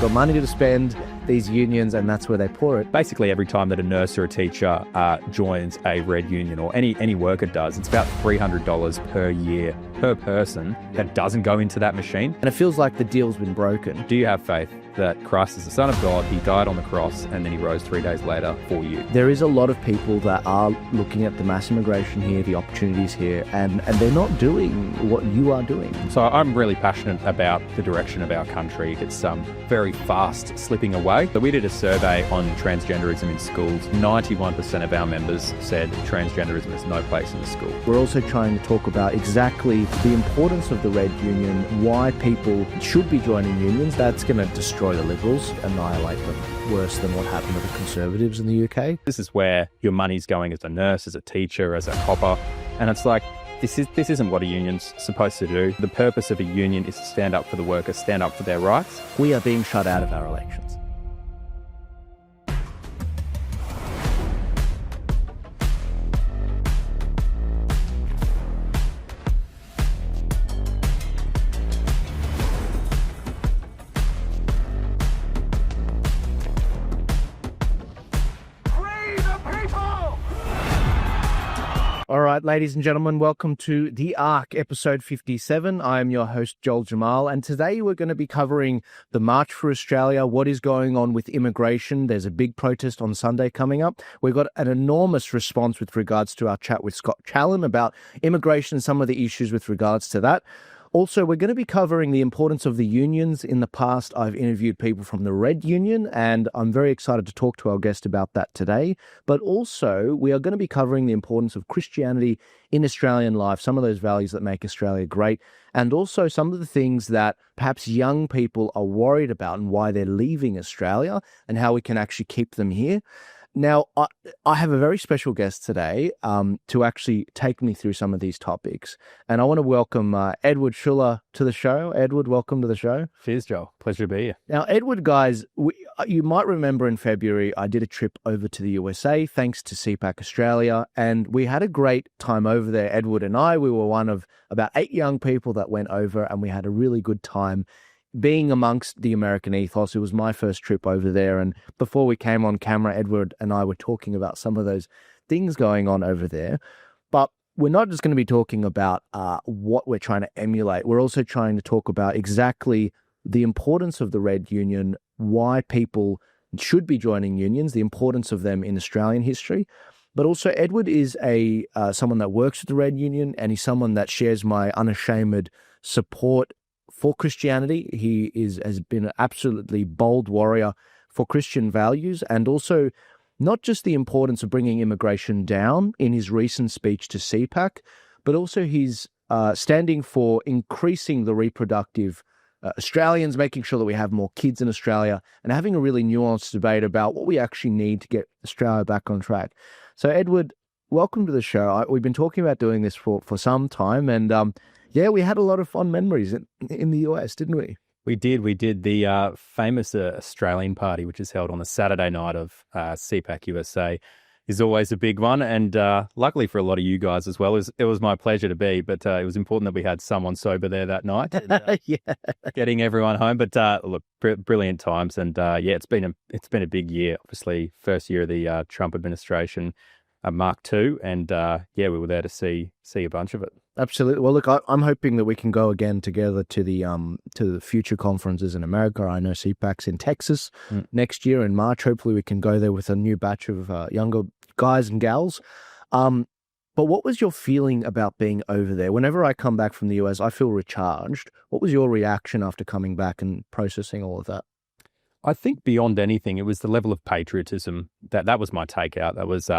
They've got money to spend, these unions, and that's where they pour it. Basically, every time that a nurse or a teacher joins a red union, or any worker does, it's about $300 per year per person that doesn't go into that machine. And it feels like the deal's been broken. Do you have faith that Christ is the Son of God, he died on the cross, and then he rose 3 days later for you? There is a lot of people that are looking at the mass immigration here, the opportunities here, and they're not doing what you are doing. So I'm really passionate about the direction of our country. It's very fast slipping away. So we did a survey on transgenderism in schools. 91% of our members said transgenderism has no place in the school. We're also trying to talk about exactly the importance of the Red Union, why people should be joining unions. That's going to destroy the Liberals, annihilate them, worse than what happened to the Conservatives in the UK. This is where your money's going as a nurse, as a teacher, as a copper, and it's like, this isn't what a union's supposed to do. The purpose of a union is to stand up for the workers, stand up for their rights. We are being shut out of our elections. All right, ladies and gentlemen, welcome to The Arc, episode 57. I am your host, Joel Jamal, and today we're going to be covering the March for Australia, what is going on with immigration. There's a big protest on Sunday coming up. We've got an enormous response with regards to our chat with Scott Challen about immigration and some of the issues with regards to that. Also, we're going to be covering the importance of the unions. In the past, I've interviewed people from the Red Union, and I'm very excited to talk to our guest about that today. But also, we are going to be covering the importance of Christianity in Australian life, some of those values that make Australia great, and also some of the things that perhaps young people are worried about and why they're leaving Australia and how we can actually keep them here. Now, I have a very special guest today to actually take me through some of these topics. And I want to welcome Edward Schuller to the show. Edward, welcome to the show. Cheers, Joel. Pleasure to be here. Now, Edward, guys, you might remember in February, I did a trip over to the USA, thanks to CPAC Australia. And we had a great time over there, Edward and I. We were one of about 8 young people that went over, and we had a really good time being amongst the American ethos. It was my first trip over there. And before we came on camera, Edward and I were talking about some of those things going on over there. But we're not just going to be talking about what we're trying to emulate. We're also trying to talk about exactly the importance of the Red Union, why people should be joining unions, the importance of them in Australian history. But also, Edward is someone that works with the Red Union, and he's someone that shares my unashamed support for Christianity. He has been an absolutely bold warrior for Christian values, and also not just the importance of bringing immigration down in his recent speech to CPAC, but also he's standing for increasing the reproductive Australians, making sure that we have more kids in Australia, and having a really nuanced debate about what we actually need to get Australia back on track. So, Edward, welcome to the show. We've been talking about doing this for some time, and yeah, we had a lot of fun memories in the US, didn't we? We did. The famous Australian party, which is held on the Saturday night of CPAC USA, is always a big one. And luckily for a lot of you guys as well, it was my pleasure to be. But it was important that we had someone sober there that night, and, Yeah, getting everyone home. But look, brilliant times. And yeah, it's been a big year. Obviously, first year of the Trump administration, Mark II, and yeah, we were there to see a bunch of it. absolutely. Well, look, I'm hoping that we can go again together to the future conferences in America. I know CPAC's in Texas next year in March. Hopefully, we can go there with a new batch of younger guys and gals. But what was your feeling about being over there? Whenever I come back from the US, I feel recharged. What was your reaction after coming back and processing all of that? I think beyond anything, it was the level of patriotism that was my takeout. That was,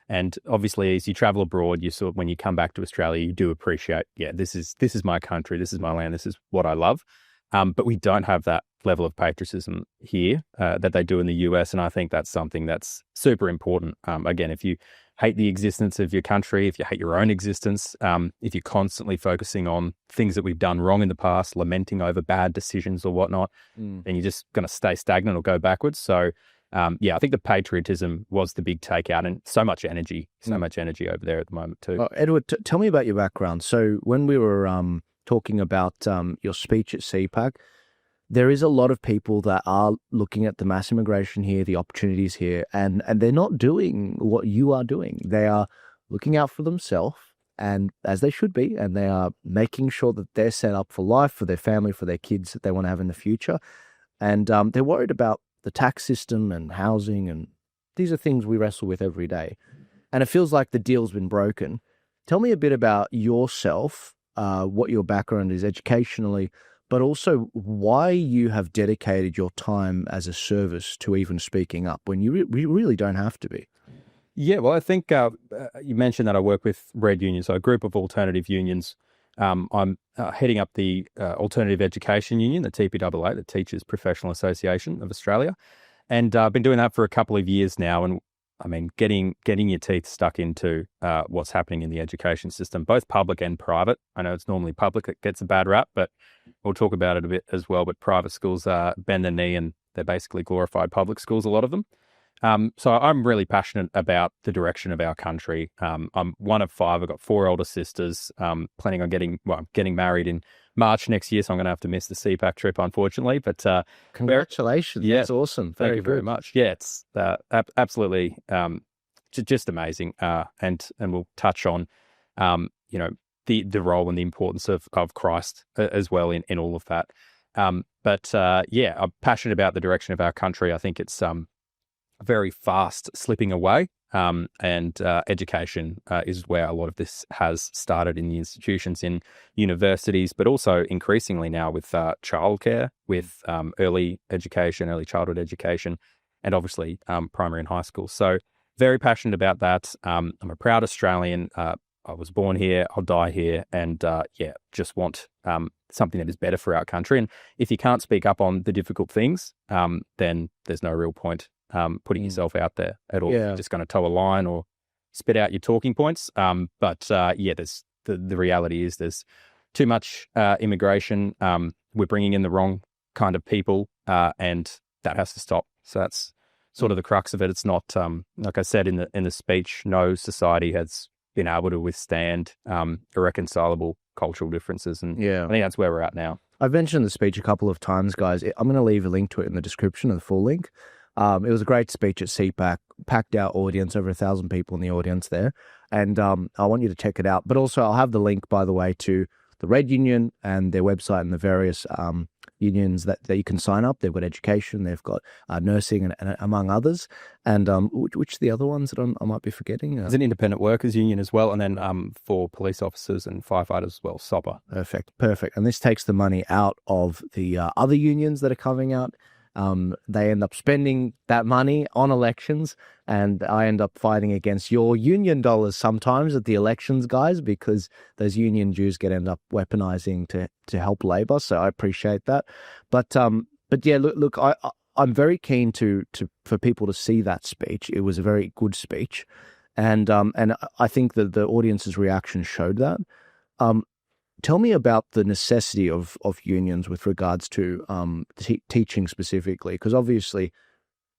and obviously, as you travel abroad, you sort of, when you come back to Australia, you do appreciate, yeah, this is my country, this is my land, this is what I love. But we don't have that level of patriotism here that they do in the US, and I think that's something that's super important. Again, if you hate the existence of your country, if you hate your own existence, if you're constantly focusing on things that we've done wrong in the past, lamenting over bad decisions or whatnot, then you're just going to stay stagnant or go backwards. So, yeah, I think the patriotism was the big takeout, and so much energy over there at the moment too. Edward, tell me about your background. So when we were talking about your speech at CPAC, there is a lot of people that are looking at the mass immigration here, the opportunities here, and they're not doing what you are doing. They are looking out for themselves, and as they should be, and they are making sure that they're set up for life, for their family, for their kids that they want to have in the future. And they're worried about the tax system and housing, and these are things we wrestle with every day. And it feels like the deal's been broken. Tell me a bit about yourself, what your background is educationally, but also why you have dedicated your time as a service to even speaking up when you really don't have to be. Yeah, well, I think you mentioned that I work with RED unions, so a group of alternative unions. I'm heading up the Alternative Education Union, the TPAA, the Teachers Professional Association of Australia. And I've been doing that for a couple of years now. And I mean, getting your teeth stuck into what's happening in the education system, both public and private. I know it's normally public that gets a bad rap, but we'll talk about it a bit as well. But private schools bend the knee, and they're basically glorified public schools, a lot of them. So I'm really passionate about the direction of our country. I'm one of five. I've got four older sisters. Planning on getting married in March next year, so I'm going to have to miss the CPAC trip, unfortunately. But congratulations! Yeah, that's awesome. Thank you very much. Yeah, it's absolutely just amazing. And we'll touch on the role and the importance of Christ as well in all of that. But I'm passionate about the direction of our country. I think it's very fast slipping away. And education is where a lot of this has started in the institutions, in universities, but also increasingly now with childcare, with early education, early childhood education, and obviously primary and high school. So very passionate about that. I'm a proud Australian. I was born here, I'll die here, and just want something that is better for our country. And if you can't speak up on the difficult things, then there's no real point putting yourself out there at all. Yeah. You're just going to toe a line or spit out your talking points. There's the reality is there's too much immigration. We're bringing in the wrong kind of people, and that has to stop. So that's sort of the crux of it. It's not like I said in the speech. No society has been able to withstand irreconcilable cultural differences, and I think that's where we're at now. I've mentioned the speech a couple of times, guys. I'm going to leave a link to it in the description, of the full link. It was a great speech at CPAC, packed out audience, over 1,000 people in the audience there. And I want you to check it out. But also I'll have the link, by the way, to the RED Union and their website and the various unions that you can sign up. They've got education, they've got nursing, and among others. And which are the other ones that I might be forgetting? There's an independent workers union as well. And then for police officers and firefighters as well, SOPA. Perfect. And this takes the money out of the other unions that are coming out. They end up spending that money on elections, and I end up fighting against your union dollars sometimes at the elections, guys, because those union dues end up weaponizing to help Labor. So I appreciate that. But yeah, look, I'm very keen for people to see that speech. It was a very good speech, and I think that the audience's reaction showed that. Tell me about the necessity of unions with regards to teaching specifically, because obviously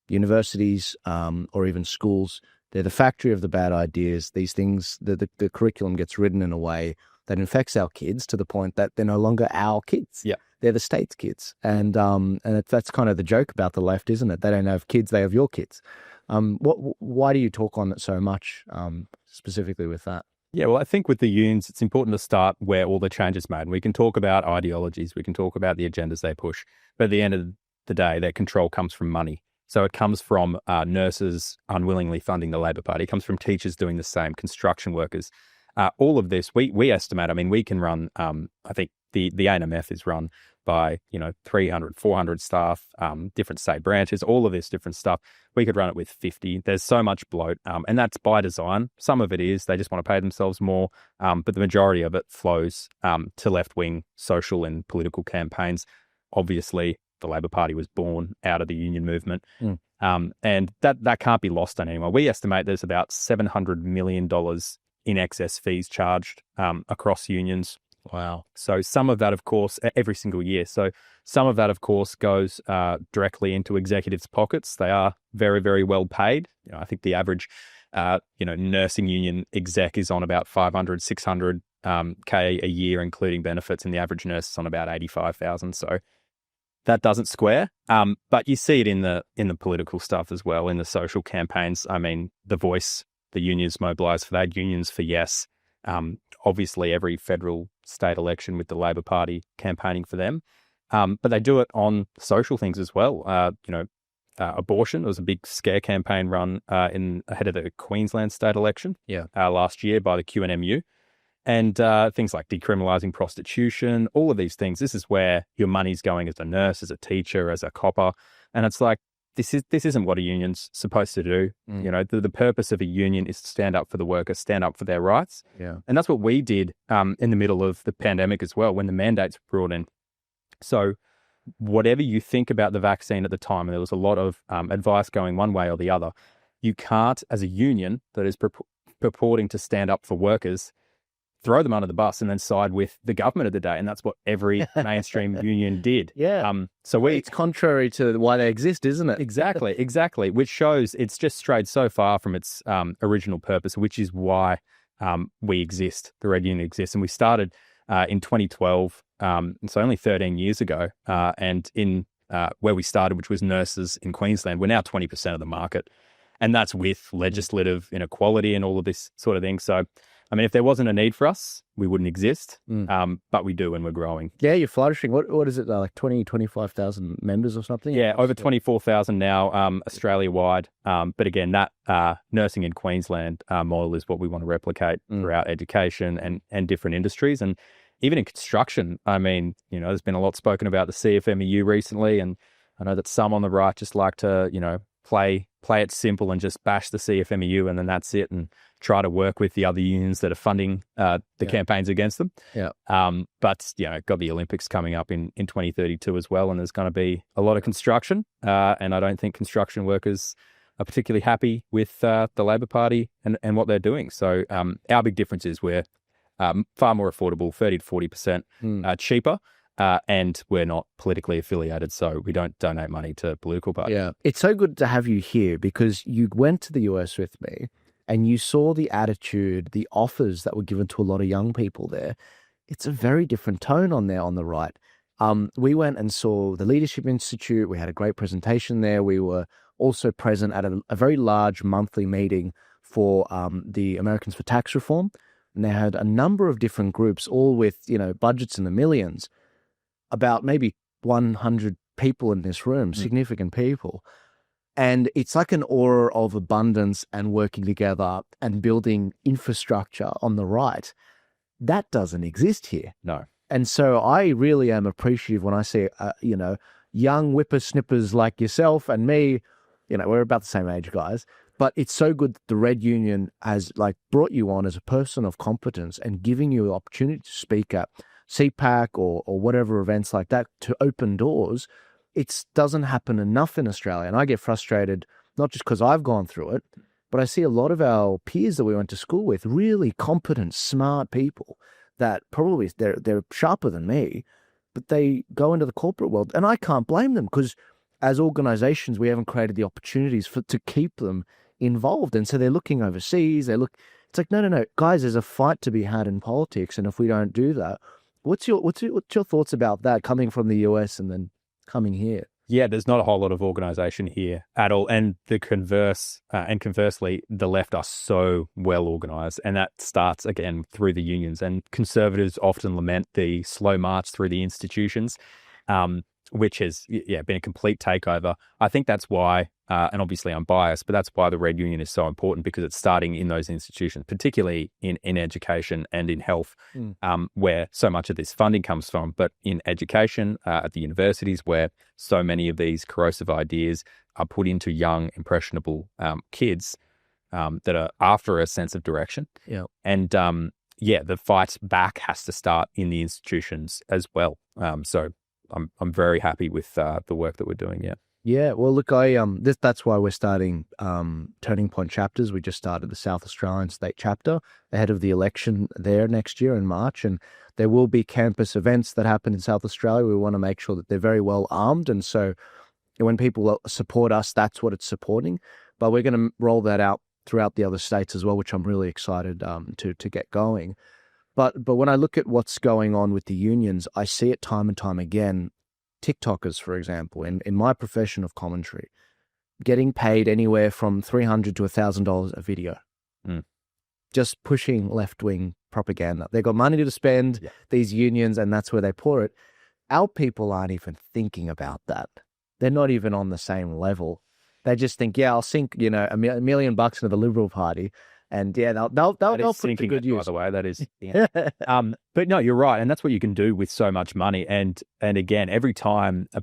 universities or even schools, they're the factory of the bad ideas. These things, the curriculum gets written in a way that infects our kids to the point that they're no longer our kids. Yeah. They're the state's kids. And that's kind of the joke about the left, isn't it? They don't have kids, they have your kids. Why do you talk on it so much, specifically with that? Yeah, well, I think with the unions, it's important to start where all the change is made. And we can talk about ideologies, we can talk about the agendas they push, but at the end of the day, their control comes from money. So it comes from nurses unwillingly funding the Labor Party. It comes from teachers doing the same, construction workers. All of this, we estimate, I mean, we can run, I think the ANMF is run by, 300, 400 staff, different state branches, all of this different stuff. We could run it with 50. There's so much bloat, and that's by design. Some of it is they just want to pay themselves more, but the majority of it flows to left-wing social and political campaigns. Obviously, the Labor Party was born out of the union movement, and that can't be lost on anyone. We estimate there's about $700 million in excess fees charged across unions. Wow. So some of that, of course, every single year. So some of that, of course, goes directly into executives' pockets. They are very, very well paid. I think the average, nursing union exec is on about 500, 600 K a year, including benefits, and the average nurse is on about 85,000. So that doesn't square. But you see it in the political stuff as well, in the social campaigns. I mean, The Voice, the unions mobilised for that, Unions for Yes. Obviously, every federal state election with the Labor Party campaigning for them. But they do it on social things as well. Abortion. There was a big scare campaign run ahead of the Queensland state election last year by the QNMU. And things like decriminalising prostitution, all of these things. This is where your money's going as a nurse, as a teacher, as a copper. And it's like, this isn't what a union's supposed to do. You know, the purpose of a union is to stand up for the workers, stand up for their rights. Yeah. And that's what we did in the middle of the pandemic as well, when the mandates were brought in. So whatever you think about the vaccine at the time, and there was a lot of advice going one way or the other, you can't, as a union that is purporting to stand up for workers, throw them under the bus and then side with the government of the day. And that's what every mainstream union did. Yeah. So it's contrary to why they exist, isn't it? Exactly. Which shows it's just strayed so far from its original purpose, which is why we exist. The Red Union exists. And we started in 2012. So only 13 years ago. And in where we started, which was nurses in Queensland, we're now 20% of the market. And that's with legislative inequality and all of this sort of thing. So, I mean, if there wasn't a need for us, we wouldn't exist. But we do, and we're growing. Yeah, you're flourishing. What is it, like 25,000 members or something? Yeah, over 24,000 now, Australia-wide. But again, that nursing in Queensland model is what we want to replicate throughout education and different industries. And even in construction, I mean, you know, there's been a lot spoken about the CFMEU recently, and I know that some on the right just like to, you know, play it simple and just bash the CFMEU and then that's it, and try to work with the other unions that are funding the campaigns against them. Yeah. But, you know, got the Olympics coming up in 2032 as well, and there's going to be a lot of construction, and I don't think construction workers are particularly happy with the Labor Party and what they're doing. So our big difference is we're far more affordable, 30 to 40% cheaper. And we're not politically affiliated, so we don't donate money to political parties. Yeah. It's so good to have you here because you went to the US with me and you saw the attitude, the offers that were given to a lot of young people there. It's a very different tone on there on the right. We went and saw the Leadership Institute. We had a great presentation there. We were also present at a very large monthly meeting for the Americans for Tax Reform. And they had a number of different groups, all with, you know, budgets in the millions. About maybe 100 people in this room, significant people. And it's like an aura of abundance and working together and building infrastructure on the right. That doesn't exist here. No. And so I really am appreciative when I see, you know, young whippersnippers like yourself and me, you know, we're about the same age, guys. But it's so good that the Red Union has like brought you on as a person of competence and giving you the opportunity to speak at CPAC or whatever events like that to open doors. It doesn't happen enough in Australia. And I get frustrated, not just because I've gone through it, but I see a lot of our peers that we went to school with, really competent, smart people that probably they're sharper than me, but they go into the corporate world. And I can't blame them because as organizations, we haven't created the opportunities to keep them involved. And so they're looking overseas. It's like, no, guys, there's a fight to be had in politics. And if we don't do that, What's your thoughts about that coming from the US and then coming here? Yeah, there's not a whole lot of organisation here at all, and conversely, the left are so well organised, and that starts again through the unions. And conservatives often lament the slow march through the institutions, which has been a complete takeover. I think that's why, and obviously I'm biased, but that's why the Red Union is so important, because it's starting in those institutions, particularly in education and in health, where so much of this funding comes from. But in education, at the universities, where so many of these corrosive ideas are put into young, impressionable kids that are after a sense of direction. Yeah. And the fight back has to start in the institutions as well. So I'm very happy with the work that we're doing. Yeah. Yeah. Well, look, that's why we're starting Turning Point chapters. We just started the South Australian state chapter ahead of the election there next year in March, and there will be campus events that happen in South Australia. We want to make sure that they're very well armed, and so when people support us, that's what it's supporting. But we're going to roll that out throughout the other states as well, which I'm really excited to get going. But when I look at what's going on with the unions, I see it time and time again. TikTokers, for example, in my profession of commentary, getting paid anywhere from $300 to $1,000 a video, just pushing left-wing propaganda. They've got money to spend, these unions, and that's where they pour it. Our people aren't even thinking about that. They're not even on the same level. They just think, I'll sink, $1 million into the Liberal Party, and they'll put it to good use. By the way, that is. But no, you're right, and that's what you can do with so much money. And again,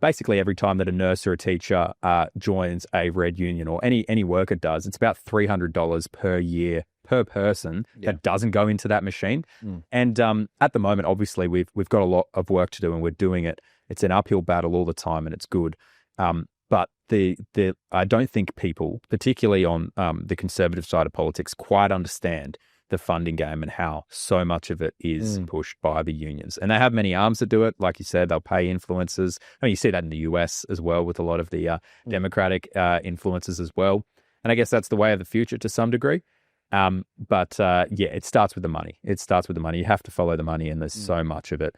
basically every time that a nurse or a teacher joins a red union, or any worker does, it's about $300 per year per person that doesn't go into that machine. And at the moment, obviously, we've got a lot of work to do, and we're doing it. It's an uphill battle all the time, and it's good. But I don't think people, particularly on the conservative side of politics, quite understand the funding game and how so much of it is pushed by the unions. And they have many arms that do it. Like you said, they'll pay influencers. I mean, you see that in the US as well with a lot of the Democratic influencers as well. And I guess that's the way of the future to some degree. But it starts with the money. It starts with the money. You have to follow the money, and there's so much of it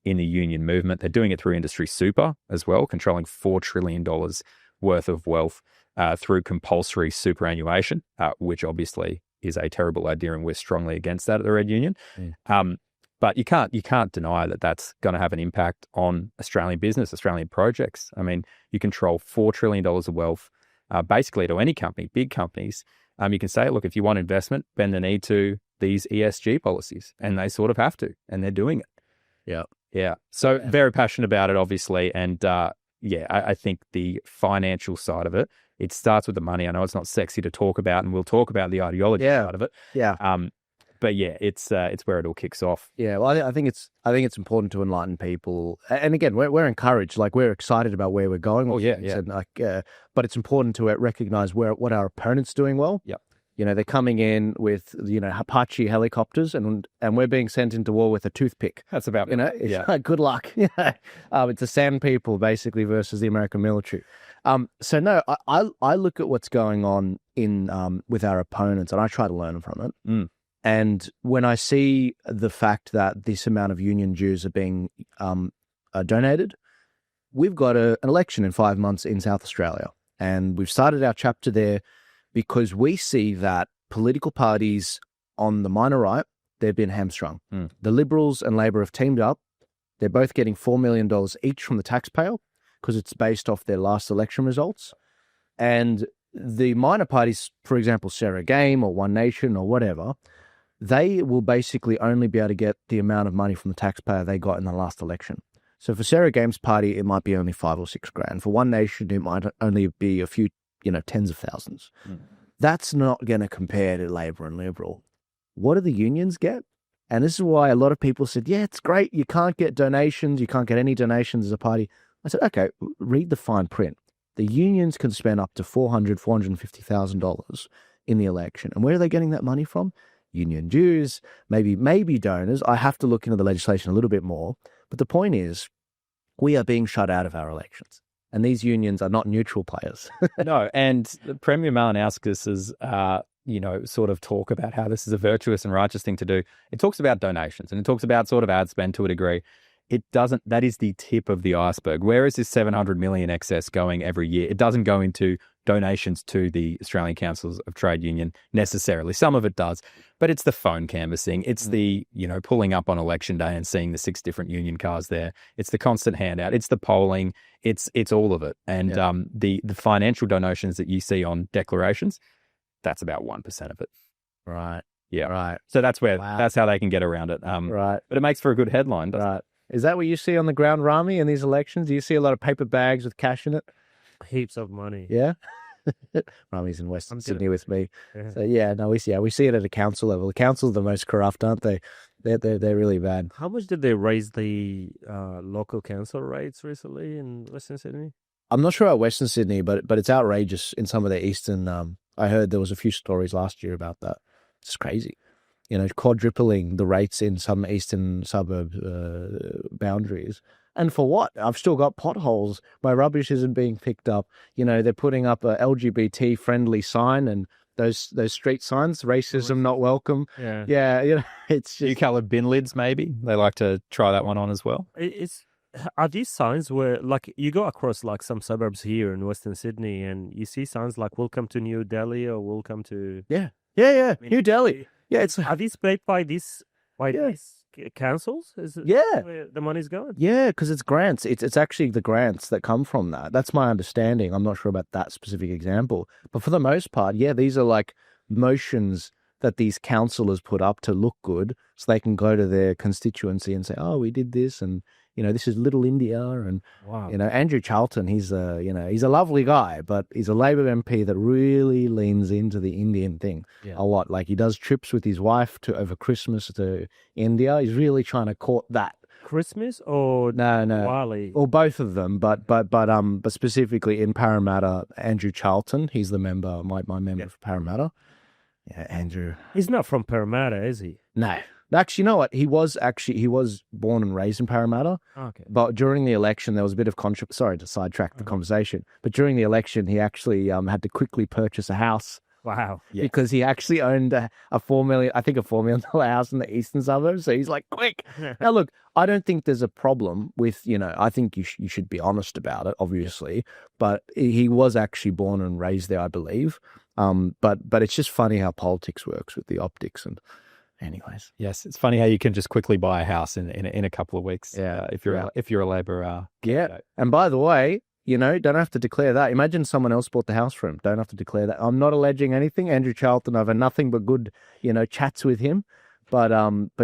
in the union movement. They're doing it through industry super as well, controlling $4 trillion worth of wealth through compulsory superannuation, which obviously is a terrible idea, and we're strongly against that at the Red Union. But you can't deny that that's going to have an impact on Australian business, Australian projects. I mean, you control $4 trillion of wealth, basically to any company, big companies. You can say, look, if you want investment, bend the knee to these ESG policies, and they sort of have to, and they're doing it. Yeah. So very passionate about it, obviously, and I think the financial side of it, it starts with the money. I know it's not sexy to talk about, and we'll talk about the ideology side of it. But it's where it all kicks off. Yeah, well, I think it's important to enlighten people, and again, we're encouraged, like we're excited about where we're going. And but it's important to recognize what our opponent's doing well. They're coming in with Apache helicopters, and we're being sent into war with a toothpick. That's about good luck. It's the sand people basically versus the American military. So no, I look at what's going on in with our opponents, and I try to learn from it. And when I see the fact that this amount of union dues are being donated, we've got an election in 5 months in South Australia. And we've started our chapter there because we see that political parties on the minor right, they've been hamstrung. The Liberals and Labor have teamed up. They're both getting $4 million each from the taxpayer because it's based off their last election results. And the minor parties, for example, Sarah Game or One Nation or whatever, they will basically only be able to get the amount of money from the taxpayer they got in the last election. So for Sarah Game's party, it might be only $5 or $6 grand. For One Nation, it might only be a few, tens of thousands. That's not going to compare to Labor and Liberal. What do the unions get? And this is why a lot of people said, it's great. You can't get donations. You can't get any donations as a party. I said, okay, read the fine print. The unions can spend up to $400,000, $450,000 in the election. And where are they getting that money from? Union dues, maybe donors. I have to look into the legislation a little bit more. But the point is, we are being shut out of our elections. And these unions are not neutral players. No, and Premier Malinowskis is, sort of talk about how this is a virtuous and righteous thing to do. It talks about donations, and it talks about sort of ad spend to a degree. It doesn't, that is the tip of the iceberg. Where is this 700 million excess going every year? It doesn't go into donations to the Australian Councils of Trade Union necessarily. Some of it does, but it's the phone canvassing. It's the, pulling up on election day and seeing the 6 different union cars there. It's the constant handout. It's the polling. It's all of it. And the financial donations that you see on declarations, that's about 1% of it. Right. Yeah. Right. So that's how they can get around it. Right. But it makes for a good headline, doesn't it? Is that what you see on the ground, Rami, in these elections? Do you see a lot of paper bags with cash in it? Heaps of money. Yeah? Rami's in Western Sydney with me. So we see it at a council level. The council's the most corrupt, aren't they? They're really bad. How much did they raise the local council rates recently in Western Sydney? I'm not sure about Western Sydney, but it's outrageous in some of the eastern. I heard there was a few stories last year about that. It's crazy. Quadrupling the rates in some eastern suburb boundaries. And for what? I've still got potholes. My rubbish isn't being picked up. They're putting up a LGBT-friendly sign and those street signs, racism not welcome. Yeah. It's just... You-coloured bin lids, maybe? They like to try that one on as well. It's are these signs where, like, you go across like some suburbs here in Western Sydney, and you see signs like "Welcome to New Delhi" or "Welcome to"? Yeah, yeah, yeah. I mean, New Delhi. Yeah, it's are these paid by yeah, these councils? Is it yeah. where the money's going? Yeah, because it's grants. It's actually the grants that come from that. That's my understanding. I'm not sure about that specific example, but for the most part, yeah, these are like motions that these councillors put up to look good, so they can go to their constituency and say, "Oh, we did this, and this is Little India." And Wow. Andrew Charlton, he's a lovely guy, but he's a Labor MP that really leans into the Indian thing a lot. Like he does trips with his wife to over Christmas to India. He's really trying to court that. Christmas or No, Diwali? or both of them, but specifically in Parramatta, Andrew Charlton, he's the member, my member for Parramatta. Yeah, Andrew. He's not from Parramatta, is he? No, actually, you know what? He was born and raised in Parramatta. Okay. But during the election, there was a bit of controversy. Sorry to sidetrack the conversation, but during the election, he actually had to quickly purchase a house. Wow. Because he actually owned a $4 million house in the eastern suburbs. So he's like, quick. Now, look, I don't think there's a problem with, I think you should be honest about it, obviously. But he was actually born and raised there, I believe. But it's just funny how politics works with the optics. And anyways. Yes, it's funny how you can just quickly buy a house in a couple of weeks. Yeah. If you're a Labor. Yeah. And by the way, don't have to declare that. Imagine someone else bought the house for him. Don't have to declare that. I'm not alleging anything. Andrew Charlton, I've had nothing but good, chats with him. But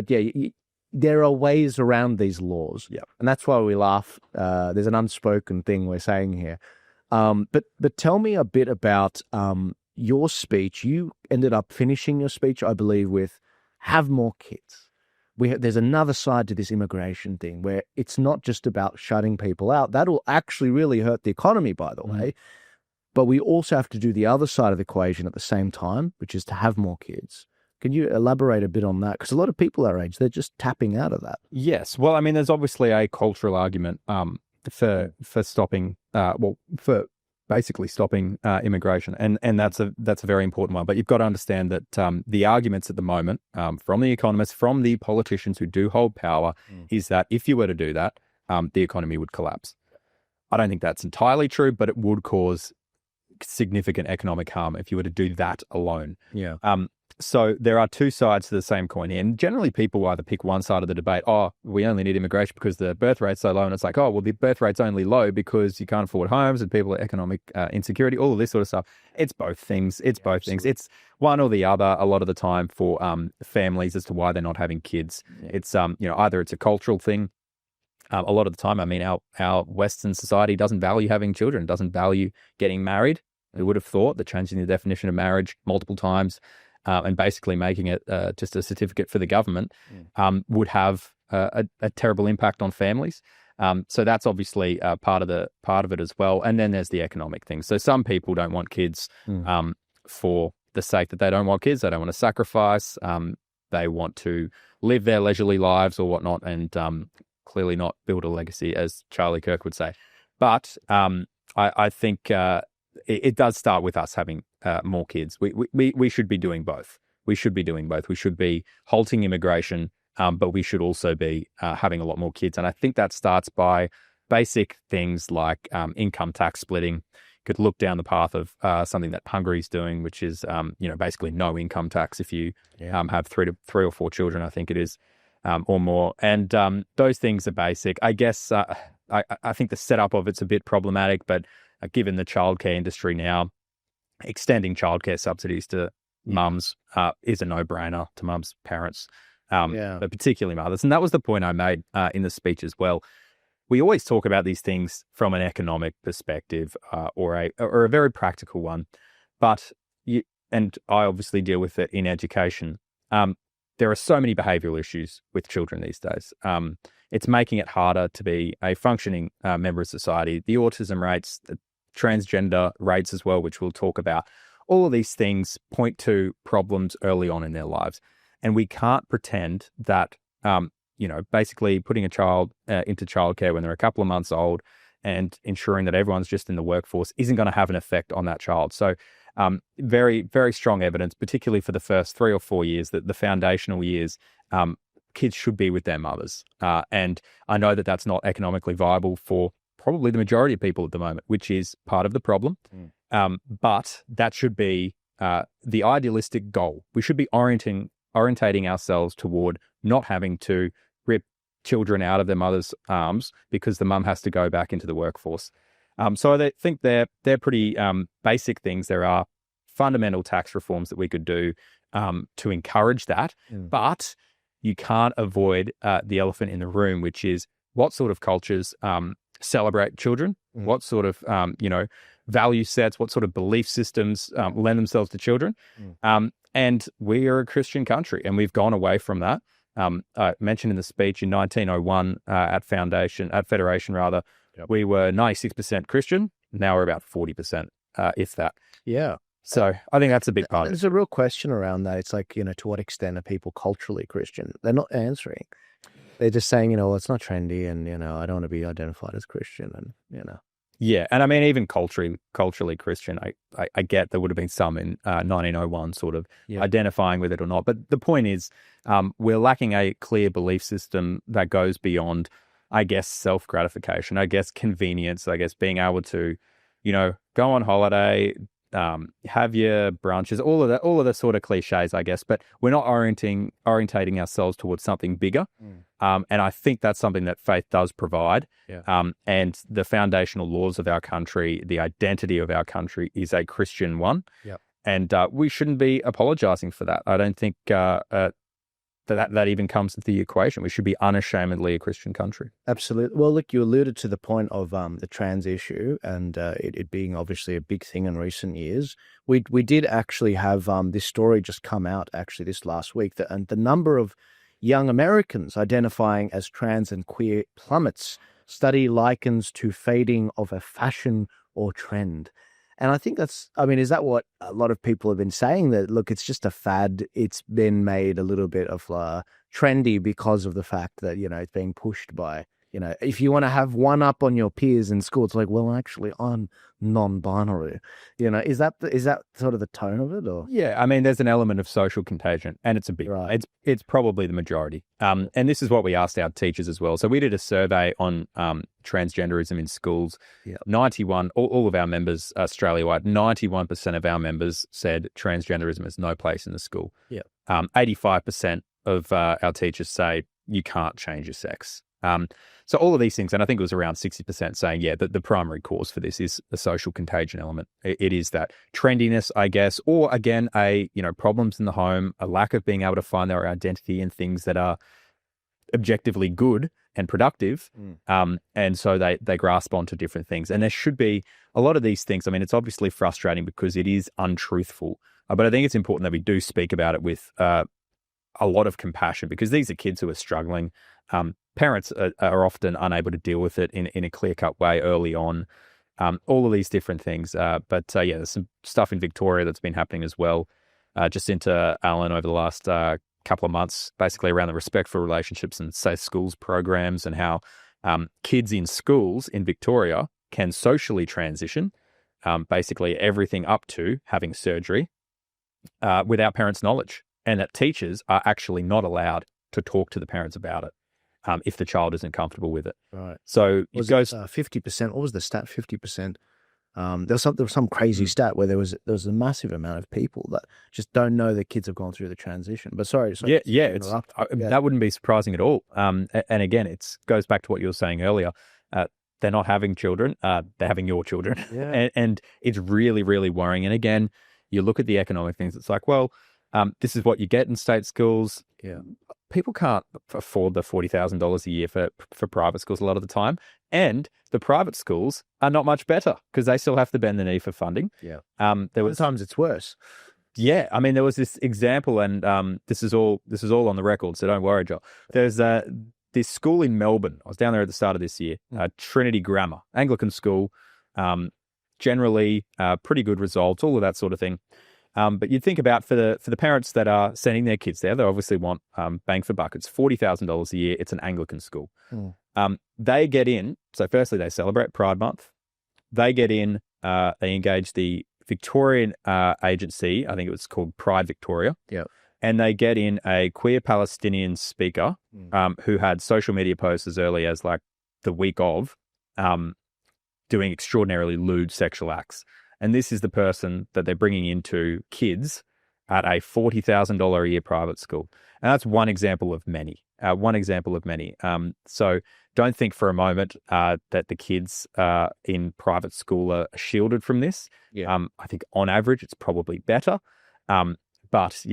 yeah, there are ways around these laws. Yeah. And that's why we laugh. There's an unspoken thing we're saying here. But tell me a bit about your speech. You ended up finishing your speech, I believe, with have more kids. There's another side to this immigration thing where it's not just about shutting people out. That'll actually really hurt the economy, by the way. But we also have to do the other side of the equation at the same time, which is to have more kids. Can you elaborate a bit on that? Because a lot of people our age, they're just tapping out of that. Yes. Well, I mean, there's obviously a cultural argument for stopping, for basically stopping immigration, and that's a very important one. But you've got to understand that the arguments at the moment from the economists, from the politicians who do hold power, is that if you were to do that, the economy would collapse. I don't think that's entirely true, but it would cause significant economic harm if you were to do that alone. Yeah. So there are two sides to the same coin here. And generally people either pick one side of the debate, we only need immigration because the birth rate's so low. And it's like, the birth rate's only low because you can't afford homes and people are economic insecurity, all of this sort of stuff. It's both things. It's It's one or the other a lot of the time for families as to why they're not having kids. Yeah. It's, either it's a cultural thing. A lot of the time, I mean, our Western society doesn't value having children, doesn't value getting married. Who would have thought that changing the definition of marriage multiple times and basically making it just a certificate for the government would have a terrible impact on families. So that's obviously part of it as well. And then there's the economic thing. So some people don't want kids for the sake that they don't want kids. They don't want to sacrifice. They want to live their leisurely lives or whatnot, and clearly not build a legacy, as Charlie Kirk would say. But I think it does start with us having more kids. We should be doing both. We should be halting immigration, but we should also be having a lot more kids. And I think that starts by basic things like income tax splitting. You could look down the path of something that Hungary's doing, which is basically no income tax if you have three or four children, I think it is, or more. And those things are basic. I guess I think the setup of it's a bit problematic, but given the childcare industry now, extending childcare subsidies to mums is a no-brainer, to mums, parents, but particularly mothers. And that was the point I made in the speech as well. We always talk about these things from an economic perspective or a very practical one, and I obviously deal with it in education. There are so many behavioural issues with children these days. It's making it harder to be a functioning member of society. The autism rates, the transgender rates as well, which we'll talk about. All of these things point to problems early on in their lives. And we can't pretend that, basically putting a child into childcare when they're a couple of months old and ensuring that everyone's just in the workforce isn't going to have an effect on that child. So very, very strong evidence, particularly for the first 3 or 4 years, that the foundational years, kids should be with their mothers. And I know that that's not economically viable for probably the majority of people at the moment, which is part of the problem. But that should be the idealistic goal. We should be orientating ourselves toward not having to rip children out of their mother's arms because the mum has to go back into the workforce. So I think they're pretty basic things. There are fundamental tax reforms that we could do to encourage that, but you can't avoid the elephant in the room, which is what sort of cultures celebrate children, what sort of value sets, what sort of belief systems lend themselves to children. And we are a Christian country, and we've gone away from that. I mentioned in the speech in 1901 at Federation, we were 96% Christian. Now we're about 40%, if that. Yeah. So I think that's a big part of it. There's a real question around that. It's like, to what extent are people culturally Christian? They're not answering. They're just saying, well, it's not trendy, and, I don't want to be identified as Christian, and, Yeah, and I mean, even culturally Christian, I get there would have been some in 1901 sort of identifying with it or not. But the point is, we're lacking a clear belief system that goes beyond, I guess, self-gratification, I guess, convenience, I guess, being able to, go on holiday, have your brunches, all of the sort of cliches, I guess, but we're not orientating ourselves towards something bigger. And I think that's something that faith does provide. And the foundational laws of our country, the identity of our country is a Christian one. And we shouldn't be apologizing for that. I don't think that even comes into the equation. We should be unashamedly a Christian country. Absolutely. Well, look, you alluded to the point of the trans issue and it being obviously a big thing in recent years. We did actually have this story just come out actually this last week, and the number of young Americans identifying as trans and queer plummets. Study likens to fading of a fashion or trend. And I think is that what a lot of people have been saying, that, look, it's just a fad. It's been made a little bit of trendy because of the fact that, it's being pushed by, if you want to have one up on your peers in school, it's like, well, actually, I'm non-binary. Is that sort of the tone of it? Or? Yeah, I mean, there's an element of social contagion, and it's a big one. It's probably the majority. And this is what we asked our teachers as well. So we did a survey on transgenderism in schools. 91, all of our members Australia-wide, 91% of our members said transgenderism has no place in the school. 85% of our teachers say you can't change your sex. So all of these things, and I think it was around 60% saying, that the primary cause for this is a social contagion element. It is that trendiness, I guess, or again, problems in the home, a lack of being able to find their identity in things that are objectively good and productive. And so they grasp onto different things. And there should be a lot of these things. I mean, it's obviously frustrating because it is untruthful, but I think it's important that we do speak about it with a lot of compassion, because these are kids who are struggling. Parents are often unable to deal with it in a clear-cut way early on. All of these different things. But there's some stuff in Victoria that's been happening as well. Just into Alan over the last couple of months, basically around the respectful relationships and safe schools programs, and how kids in schools in Victoria can socially transition, basically everything up to having surgery without parents' knowledge, and that teachers are actually not allowed to talk to the parents about it. If the child isn't comfortable with it. Right. So it goes 50%. What was the stat? 50%. There was some crazy stat where there was a massive amount of people that just don't know their kids have gone through the transition. But sorry. That wouldn't be surprising at all. And again, it goes back to what you were saying earlier. They're not having children. They're having your children. And it's really, really worrying. And again, you look at the economic things. It's like, well, this is what you get in state schools. People can't afford the $40,000 a year for private schools a lot of the time. And the private schools are not much better because they still have to bend the knee for funding. Sometimes it's worse. Yeah. I mean, there was this example, and this is all on the record, so don't worry, Joel. There's this school in Melbourne. I was down there at the start of this year, Trinity Grammar, Anglican school, generally pretty good results, all of that sort of thing. But you'd think about for the parents that are sending their kids there, they obviously want bang for buck. It's $40,000 a year. It's an Anglican school. They get in. So firstly, they celebrate Pride Month. They get in. They engage the Victorian agency. I think it was called Pride Victoria. and they get in a queer Palestinian speaker who had social media posts as early as like the week of doing extraordinarily lewd sexual acts. And this is the person that they're bringing into kids at a $40,000 a year private school. And that's one example of many. So don't think for a moment that the kids in private school are shielded from this. Yeah. I think on average, it's probably better. But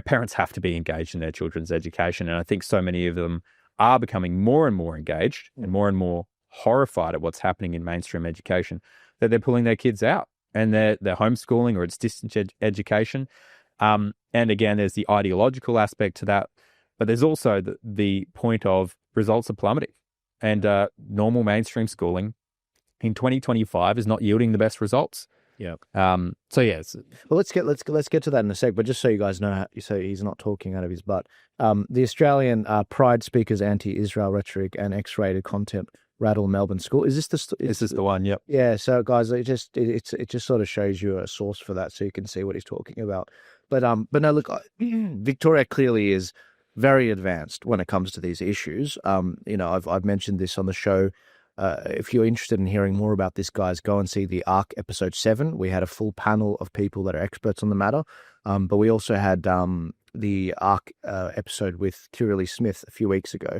parents have to be engaged in their children's education. And I think so many of them are becoming more and more engaged and more horrified at what's happening in mainstream education, that they're pulling their kids out and they're homeschooling or it's distance education. And again, there's the ideological aspect to that, but there's also the point of results are plummeting, and normal mainstream schooling in 2025 is not yielding the best results. Yeah. So yes. Well, let's get to that in a sec. But just so you guys know, so he's not talking out of his butt. The Australian Pride speakers' anti-Israel rhetoric and X-rated content rattle Melbourne school. Is this this is the one? Yep. Yeah. So guys, it just sort of shows you a source for that, so you can see what he's talking about. But no, look, Victoria clearly is very advanced when it comes to these issues. I've mentioned this on the show. If you're interested in hearing more about this, guys, go and see the ARC episode 7. We had a full panel of people that are experts on the matter. But we also had the ARC episode with Kirili Smith a few weeks ago.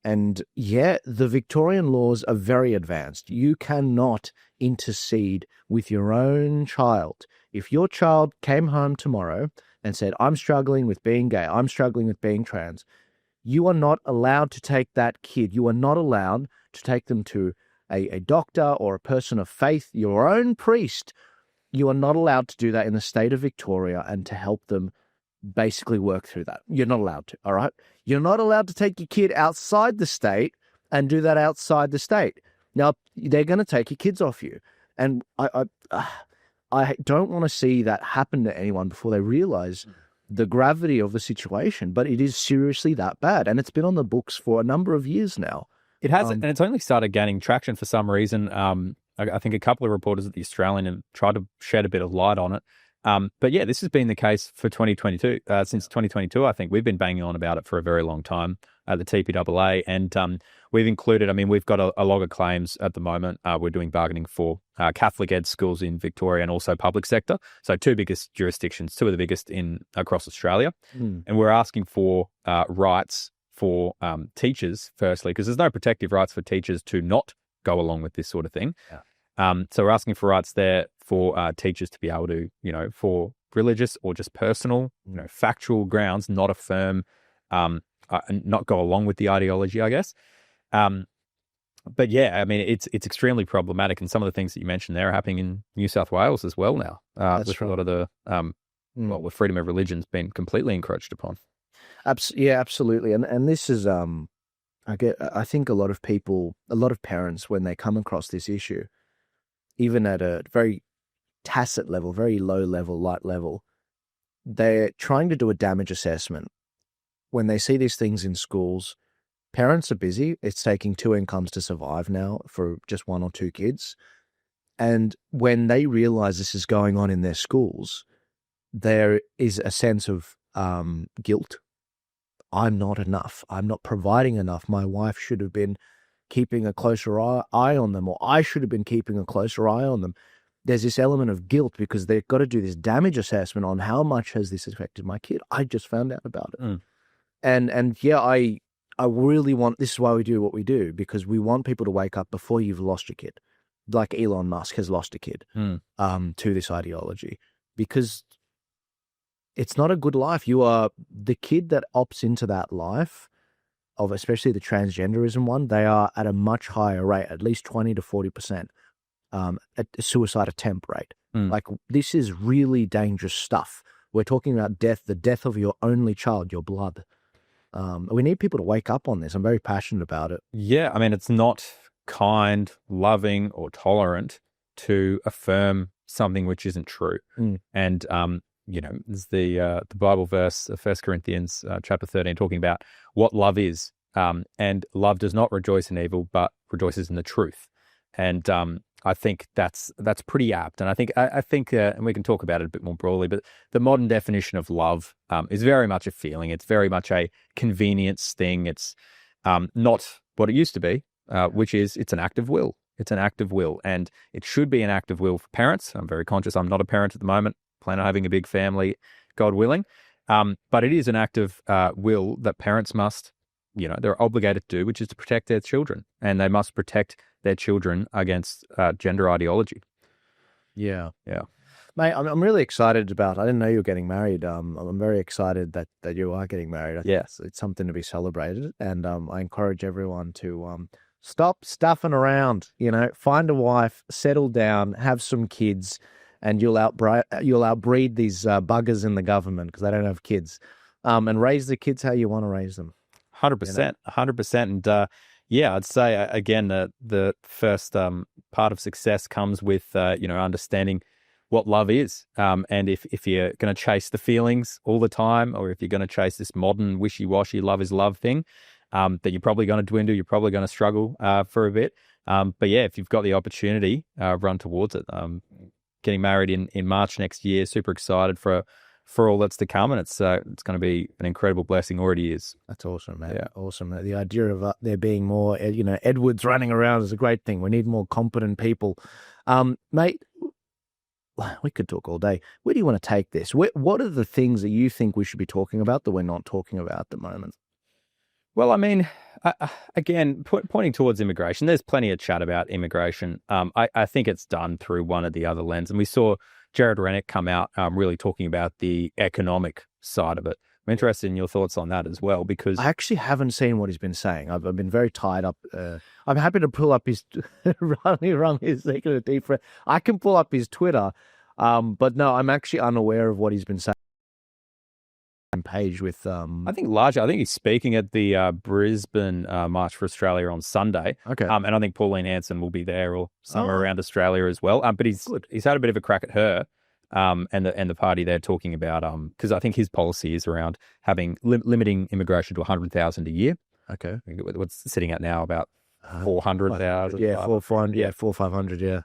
And yeah, the Victorian laws are very advanced. You cannot intercede with your own child. If your child came home tomorrow and said, I'm struggling with being gay, I'm struggling with being trans, you are not allowed to take that kid. You are not allowed to take them to a doctor or a person of faith, your own priest. You are not allowed to do that in the state of Victoria and to help them basically work through that. You're not allowed to, all right? You're not allowed to take your kid outside the state and do that outside the state. Now, they're going to take your kids off you. And I don't want to see that happen to anyone before they realize the gravity of the situation, but it is seriously that bad. And it's been on the books for a number of years now. It has, and it's only started gaining traction for some reason. I think a couple of reporters at the Australian have tried to shed a bit of light on it. But yeah, this has been the case for 2022. Since 2022, I think we've been banging on about it for a very long time at the TPAA. And we've included, we've got a log of claims at the moment. We're doing bargaining for Catholic ed schools in Victoria and also public sector. So two biggest jurisdictions, two of the biggest across Australia. And we're asking for rights for teachers, firstly, because there's no protective rights for teachers to not go along with this sort of thing. Yeah. So we're asking for rights there for teachers to be able to, for religious or just personal, factual grounds, not affirm, not go along with the ideology, I guess. But yeah, it's extremely problematic, and some of the things that you mentioned there are happening in New South Wales as well now. With a lot of the with freedom of religion's been completely encroached upon. Yeah, absolutely. And this is I think a lot of parents, when they come across this issue, even at a very tacit level, very low level, light level, they're trying to do a damage assessment. When they see these things in schools, parents are busy. It's taking 2 incomes to survive now for just 1 or 2 kids. And when they realize this is going on in their schools, there is a sense of guilt. I'm not enough. I'm not providing enough. My wife should have been keeping a closer eye on them, or I should have been keeping a closer eye on them. There's this element of guilt because they've got to do this damage assessment on how much has this affected my kid. I just found out about it. And yeah, I really want, this is why we do what we do, because we want people to wake up before you've lost your kid, like Elon Musk has lost a kid to this ideology, because it's not a good life. You are the kid that opts into that life of, especially the transgenderism one, they are at a much higher rate, at least 20 to 40%, at suicide attempt rate. Like, this is really dangerous stuff. We're talking about death, the death of your only child, your blood. We need people to wake up on this. I'm very passionate about it. Yeah, it's not kind, loving, or tolerant to affirm something which isn't true. And there's the Bible verse, 1 Corinthians chapter 13, talking about what love is. And love does not rejoice in evil, but rejoices in the truth. And I think that's pretty apt. And I think, and we can talk about it a bit more broadly, but the modern definition of love is very much a feeling. It's very much a convenience thing. It's not what it used to be, which is it's an act of will. It's an act of will, and it should be an act of will for parents. I'm very conscious I'm not a parent at the moment, plan on having a big family, God willing. But it is an act of will that parents must, they're obligated to do, which is to protect their children, and they must protect their children against gender ideology. Yeah. Yeah. Mate, I'm really excited about, I didn't know you were getting married. I'm very excited that you are getting married. I think it's something to be celebrated. And I encourage everyone to stop stuffing around, find a wife, settle down, have some kids, and you'll outbreed these buggers in the government because they don't have kids, and raise the kids how you want to raise them. 100%, 100%. And I'd say, again, the first part of success comes with, understanding what love is. And if you're going to chase the feelings all the time, or if you're going to chase this modern wishy-washy love is love thing, then you're probably going to dwindle. You're probably going to struggle for a bit. But yeah, if you've got the opportunity, run towards it. Getting married in March next year, super excited for all that's to come, and it's going to be an incredible blessing. Already is. That's awesome, man. Yeah, awesome. The idea of there being more, Edwards running around is a great thing. We need more competent people, mate. We could talk all day. Where do you want to take this? What are the things that you think we should be talking about that we're not talking about at the moment? Well, I mean, again, pointing towards immigration, there's plenty of chat about immigration. I think it's done through one or the other lens. And we saw Jared Rennick come out really talking about the economic side of it. I'm interested in your thoughts on that as well, because I actually haven't seen what he's been saying. I've been very tied up. I'm happy to pull up his run his taking a deep breath. I can pull up his Twitter, but no, I'm actually unaware of what he's been saying. Page with I think he's speaking at the Brisbane March for Australia on Sunday. Okay. And I think Pauline Hanson will be there or somewhere around Australia as well. But he's had a bit of a crack at her and the party they're talking about, because I think his policy is around having limiting immigration to 100,000 a year. Okay. What's sitting at now about 400,000. Yeah, 400. Yeah, 500. Yeah.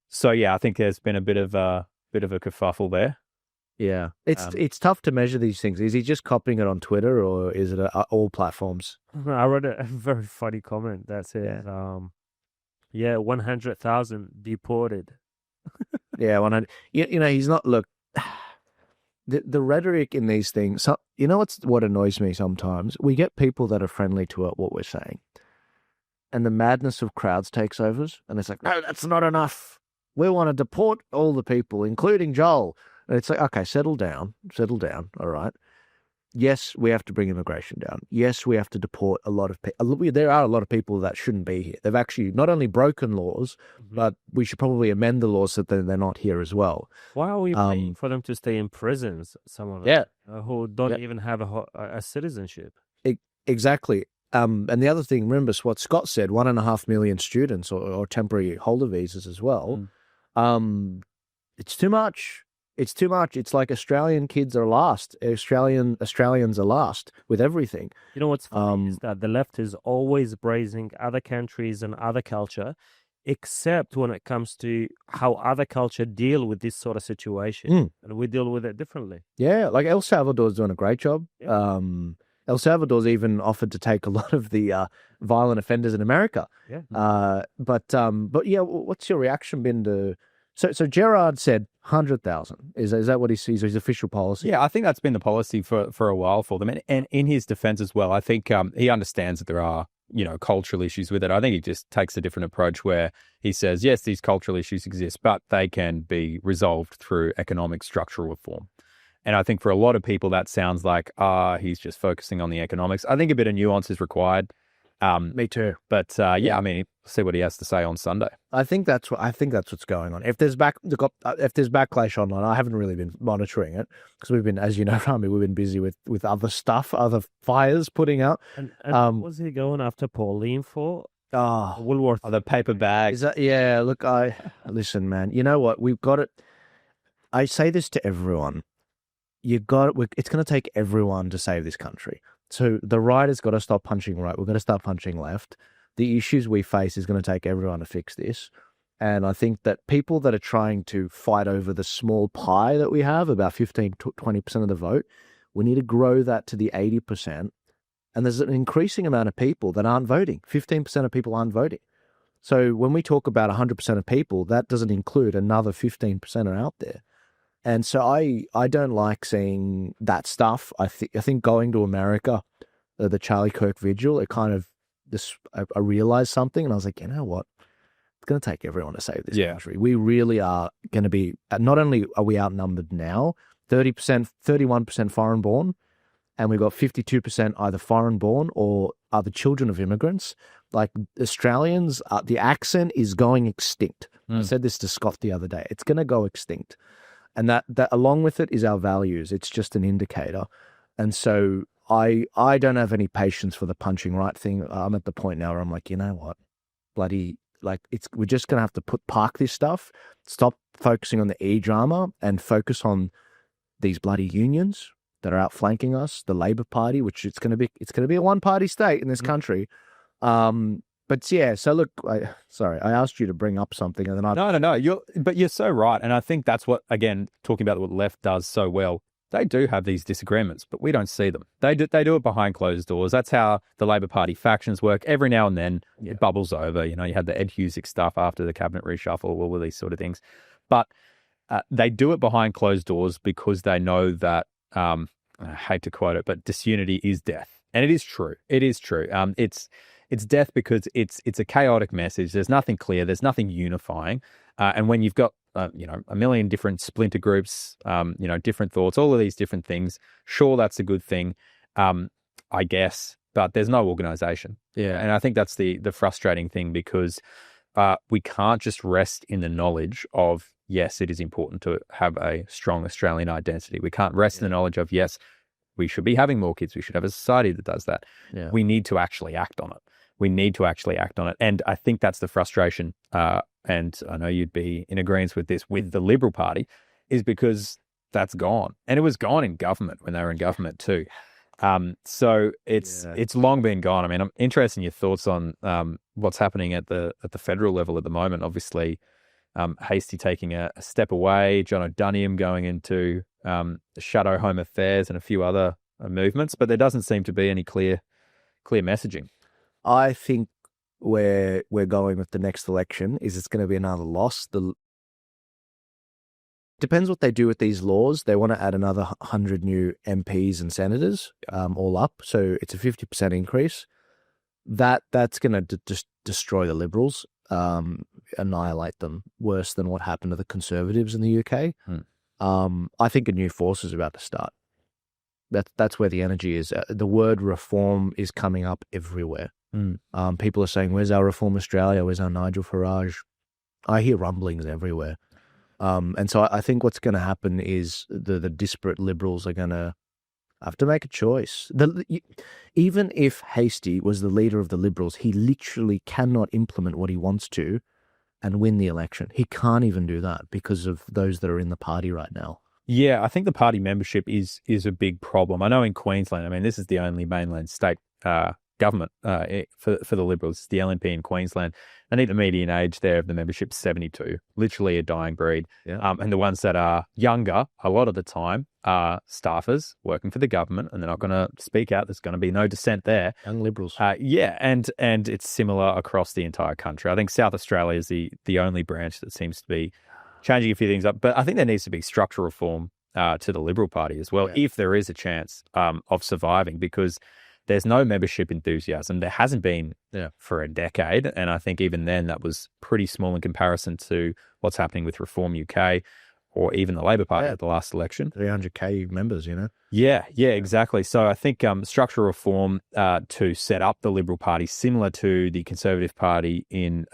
So yeah, I think there's been a bit of a kerfuffle there. Yeah, it's tough to measure these things. Is he just copying it on Twitter, or is it all platforms? I read a very funny comment that said, 100,000 deported. Yeah, 100. He's not. Look, the rhetoric in these things. So, what annoys me sometimes? We get people that are friendly to what we're saying, and the madness of crowds takes over, and it's like, no, that's not enough. We want to deport all the people, including Joel. And it's like, okay, settle down. All right. Yes, we have to bring immigration down. Yes, we have to deport a lot of people. There are a lot of people that shouldn't be here. They've actually not only broken laws, but we should probably amend the laws so that they're not here as well. Why are we paying for them to stay in prisons? Some of them, who don't even have a citizenship. Exactly. And the other thing, remember what Scott said: 1.5 million students or temporary holder visas as well. It's too much. It's too much. It's like Australian kids are last. Australians are last with everything. You know what's funny is that the left is always praising other countries and other culture, except when it comes to how other culture deal with this sort of situation, and we deal with it differently. Yeah, like El Salvador's doing a great job. Yeah. El Salvador's even offered to take a lot of the violent offenders in America. Yeah. But yeah, what's your reaction been to? So Gerard said 100,000. Is that what he sees his official policy? Yeah, I think that's been the policy for a while for them. And in his defense as well, I think he understands that there are, cultural issues with it. I think he just takes a different approach where he says, yes, these cultural issues exist, but they can be resolved through economic structural reform. And I think for a lot of people, that sounds like, he's just focusing on the economics. I think a bit of nuance is required. Me too. But I mean, see what he has to say on Sunday. I think that's what's going on. If there's backlash online, I haven't really been monitoring it because we've been, as you know, Rami, we've been busy with other stuff, other fires putting out. And was he going after Pauline for? Woolworth. The paper bag. Is that? Yeah. Look, listen, man. You know what? We've got it. I say this to everyone. It's going to take everyone to save this country. So the right has got to stop punching right. We've got to start punching left. The issues we face is going to take everyone to fix this. And I think that people that are trying to fight over the small pie that we have, about 15 to 20% of the vote, we need to grow that to the 80%. And there's an increasing amount of people that aren't voting. 15% of people aren't voting. So when we talk about 100% of people, that doesn't include another 15% are out there. And so I don't like seeing that stuff. I think going to America, the Charlie Kirk vigil, it kind of, I realized something, and I was like, you know what? It's going to take everyone to save this country. We really are going to be, not only are we outnumbered now, 30%, 31% foreign born, and we've got 52% either foreign born or are the children of immigrants. Like Australians, the accent is going extinct. I said this to Scott the other day. It's going to go extinct. And that along with it is our values. It's just an indicator. And so I don't have any patience for the punching right thing. I'm at the point now where I'm like, you know what? Bloody, like, we're just going to have to park this stuff, stop focusing on the e-drama and focus on these bloody unions that are outflanking us, the Labor Party, which it's going to be a one-party state in this country. But yeah, so look, I asked you to bring up something, and then No. You're so right, and I think that's what, again, talking about what the left does so well. They do have these disagreements, but we don't see them. They do it behind closed doors. That's how the Labor Party factions work. Every now and then, it bubbles over. You know, you had the Ed Husic stuff after the cabinet reshuffle, all of these sort of things, but they do it behind closed doors because they know that. I hate to quote it, but disunity is death, and it is true. It is true. It's death because it's a chaotic message. There's nothing clear. There's nothing unifying. And when you've got a million different splinter groups, different thoughts, all of these different things, sure, that's a good thing, I guess. But there's no organization. Yeah, and I think that's the frustrating thing, because we can't just rest in the knowledge of, yes, it is important to have a strong Australian identity. We can't rest in the knowledge of, yes, we should be having more kids. We should have a society that does that. Yeah. We need to actually act on it. And I think that's the frustration. And I know you'd be in agreement with this, with the Liberal Party, is because that's gone. And it was gone in government when they were in government too. So it's long been gone. I mean, I'm interested in your thoughts on what's happening at the federal level at the moment. Obviously, Hastie taking a step away, John O'Duniam going into shadow home affairs and a few other movements, but there doesn't seem to be any clear messaging. I think where we're going with the next election is it's going to be another loss. Depends what they do with these laws. They want to add another 100 new MPs and senators, all up. So it's a 50% increase. That's going to just destroy the Liberals, annihilate them worse than what happened to the Conservatives in the UK. I think a new force is about to start. That's where the energy is. The word reform is coming up everywhere. People are saying, where's our Reform Australia? Where's our Nigel Farage? I hear rumblings everywhere. And so I think what's going to happen is the disparate Liberals are going to have to make a choice. Even if Hastie was the leader of the Liberals, he literally cannot implement what he wants to and win the election. He can't even do that because of those that are in the party right now. Yeah, I think the party membership is a big problem. I know in Queensland, I mean, this is the only mainland state government for the Liberals, the LNP in Queensland. I think the median age there of the membership is 72, literally a dying breed. Yeah. And the ones that are younger, a lot of the time, are staffers working for the government, and they're not going to speak out. There's going to be no dissent there. Young Liberals. And it's similar across the entire country. I think South Australia is the only branch that seems to be changing a few things up. But I think there needs to be structural reform to the Liberal Party as well, if there is a chance of surviving, because there's no membership enthusiasm. There hasn't been for a decade. And I think even then that was pretty small in comparison to what's happening with Reform UK or even the Labor Party at the last election. 300k members, you know? Yeah, exactly. So I think structural reform to set up the Liberal Party, similar to the Conservative Party in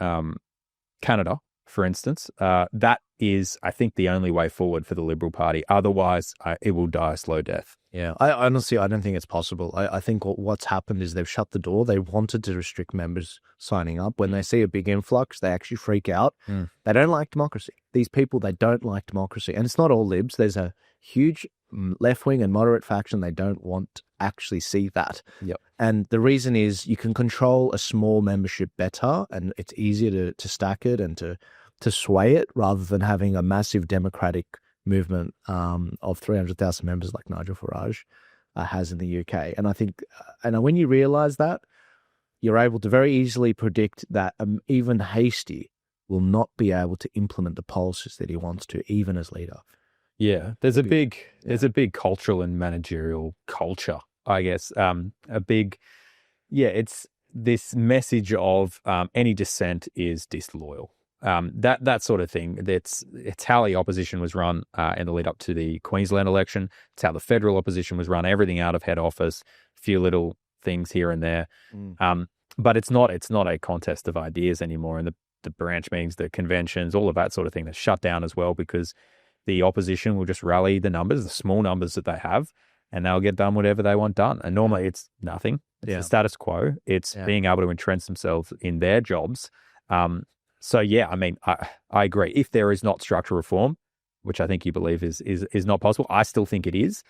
Canada, for instance, that is, I think, the only way forward for the Liberal Party. Otherwise, it will die a slow death. Yeah, I honestly don't think it's possible. I think what's happened is they've shut the door. They wanted to restrict members signing up. When they see a big influx, they actually freak out. They don't like democracy. These people, they don't like democracy. And it's not all libs. There's a huge left-wing and moderate faction. They don't want to actually see that. Yep. And the reason is you can control a small membership better, and it's easier to stack it and to to sway it rather than having a massive democratic movement of 300,000 members like Nigel Farage has in the UK. And I think, and when you realize that, you're able to very easily predict that even Hastie will not be able to implement the policies that he wants to, even as leader. Yeah, there's a big cultural and managerial culture, I guess. It's this message of any dissent is disloyal. That sort of thing. It's how the opposition was run in the lead up to the Queensland election. It's how the federal opposition was run. Everything out of head office, a few little things here and there. But it's not a contest of ideas anymore. And the branch meetings, the conventions, all of that sort of thing, that's shut down as well because the opposition will just rally the numbers, the small numbers that they have, and they'll get done whatever they want done. And normally it's nothing. It's the status quo. It's being able to entrench themselves in their jobs. So yeah, I mean, I agree. If there is not structural reform, which I think you believe is not possible, I still think it is.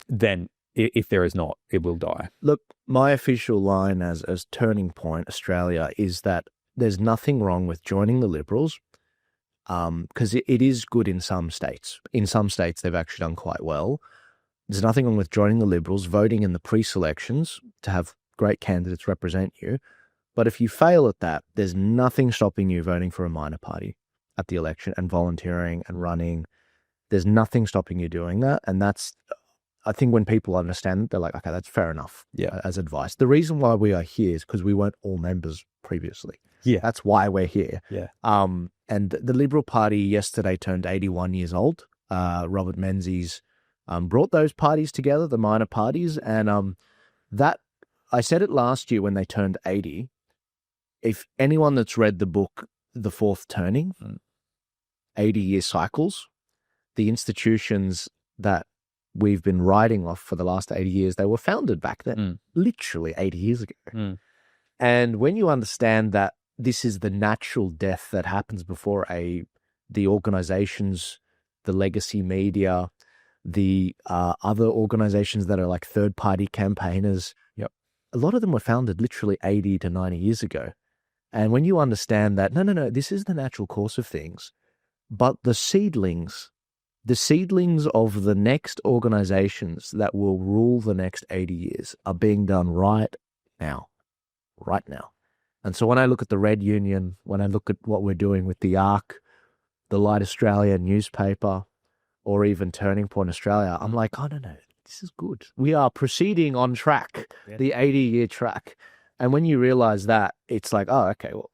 Then if there is not, it will die. Look, my official line as Turning Point Australia is that there's nothing wrong with joining the Liberals, because it is good in some states. In some states, they've actually done quite well. There's nothing wrong with joining the Liberals, voting in the pre-selections to have great candidates represent you. But if you fail at that, there's nothing stopping you voting for a minor party at the election and volunteering and running. There's nothing stopping you doing that. And that's, I think when people understand, they're like, okay, that's fair enough as advice. The reason why we are here is because we weren't all members previously. Yeah. That's why we're here. Yeah. And the Liberal Party yesterday turned 81 years old. Robert Menzies brought those parties together, the minor parties. And that, I said it last year when they turned 80. If anyone that's read the book, The Fourth Turning, 80-year cycles, the institutions that we've been riding off for the last 80 years, they were founded back then, literally 80 years ago. And when you understand that this is the natural death that happens before the organizations, the legacy media, the other organizations that are like third-party campaigners, a lot of them were founded literally 80 to 90 years ago. And when you understand that, no, this is the natural course of things, but the seedlings of the next organizations that will rule the next 80 years are being done right now. And so when I look at the Red Union, when I look at what we're doing with the ARC, the Light Australia newspaper, or even Turning Point Australia, I'm like, oh, no, this is good. We are proceeding on track, the 80-year track. And when you realize that, it's like, oh, okay, well.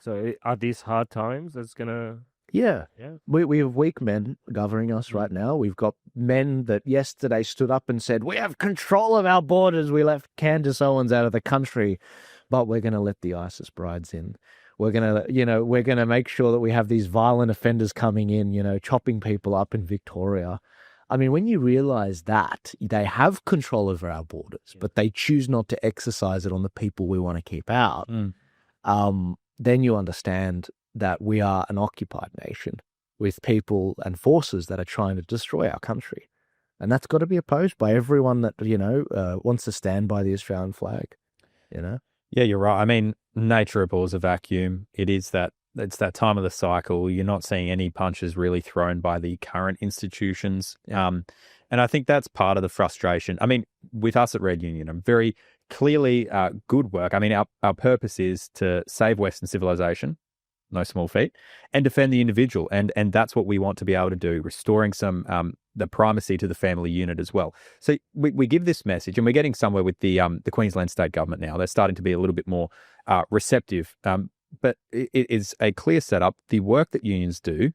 So are these hard times that's going to... Yeah. We have weak men governing us right now. We've got men that yesterday stood up and said, we have control of our borders. We left Candace Owens out of the country, but we're going to let the ISIS brides in. We're going to make sure that we have these violent offenders coming in, chopping people up in Victoria. I mean, when you realize that they have control over our borders, but they choose not to exercise it on the people we want to keep out, then you understand that we are an occupied nation with people and forces that are trying to destroy our country. And that's got to be opposed by everyone that, wants to stand by the Australian flag, Yeah, you're right. I mean, nature abhors a vacuum. It's that time of the cycle. You're not seeing any punches really thrown by the current institutions. And I think that's part of the frustration. I mean, with us at Red Union, I'm very clearly good work. I mean, our purpose is to save Western civilization, no small feat, and defend the individual. And that's what we want to be able to do, restoring some the primacy to the family unit as well. So we give this message, and we're getting somewhere with the Queensland state government now. They're starting to be a little bit more receptive. But it is a clear setup. The work that unions do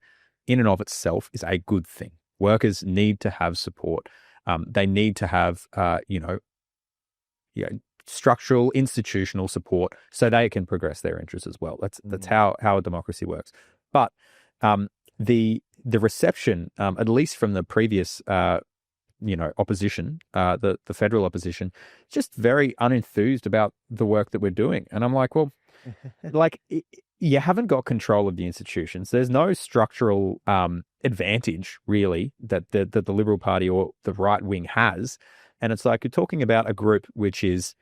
in and of itself is a good thing. Workers need to have support. They need to have, structural, institutional support so they can progress their interests as well. That's how a democracy works. But the reception, at least from the previous, opposition, the federal opposition, just very unenthused about the work that we're doing. And I'm like, well, you haven't got control of the institutions. There's no structural advantage, really, that the Liberal Party or the right wing has. And it's like you're talking about a group which is